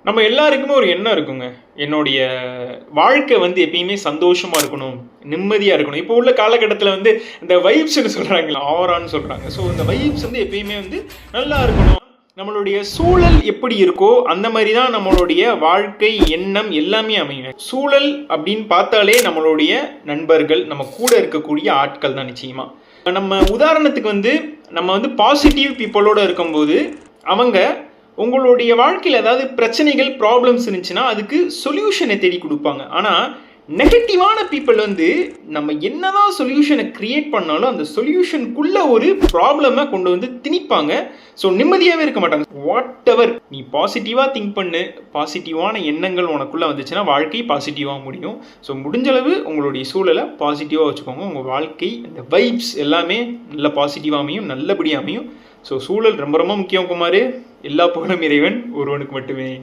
நம்ம எல்லாருக்குமே ஒரு எண்ணம் இருக்குங்க. என்னுடைய வாழ்க்கை வந்து எப்பயுமே சந்தோஷமா இருக்கணும், நிம்மதியா இருக்கணும். இப்போ உள்ள காலகட்டத்தில் வந்து இந்த வைப்ஸ்ன்னு சொல்றாங்க, ஆரான்னு சொல்றாங்க. ஸோ இந்த வைப்ஸ் வந்து எப்பயுமே வந்து நல்லா இருக்கணும். நம்மளுடைய சூழல் எப்படி இருக்கோ அந்த மாதிரி தான் நம்மளுடைய வாழ்க்கை எண்ணம் எல்லாமே அமையும். சூழல் அப்படின்னு பார்த்தாலே நம்மளுடைய நண்பர்கள், நம்ம கூட இருக்கக்கூடிய ஆட்கள் தான் நிச்சயமா. நம்ம உதாரணத்துக்கு வந்து நம்ம வந்து பாசிட்டிவ் பீப்புளோட இருக்கும்போது அவங்க உங்களுடைய வாழ்க்கையில் ஏதாவது பிரச்சனைகள் ப்ராப்ளம்ஸ் இருந்துச்சுன்னா அதுக்கு சொல்யூஷனை தேடி கொடுப்பாங்க. ஆனால் நெகட்டிவான பீப்புள் வந்து நம்ம என்னதான் சொல்யூஷனை கிரியேட் பண்ணாலும் அந்த சொல்யூஷனுக்குள்ள ஒரு ப்ராப்ளமை கொண்டு வந்து திணிப்பாங்க. ஸோ நிம்மதியாகவே இருக்க மாட்டாங்க. வாட் எவர் நீ பாசிட்டிவாக திங்க் பண்ணு, பாசிட்டிவான எண்ணங்கள் உனக்குள்ளே வந்துச்சுன்னா வாழ்க்கை பாசிட்டிவாக முடியும். ஸோ முடிஞ்சளவு உங்களுடைய சூழலை பாசிட்டிவாக வச்சுக்கோங்க. உங்கள் வாழ்க்கை இந்த வைப்ஸ் எல்லாமே நல்ல பாசிட்டிவாக அமையும், நல்லபடியாக அமையும். ஸோ சூழல் ரொம்ப ரொம்ப முக்கியம் குமார். எல்லா புகழும் இறைவன் ஒருவனுக்கு மட்டுமே.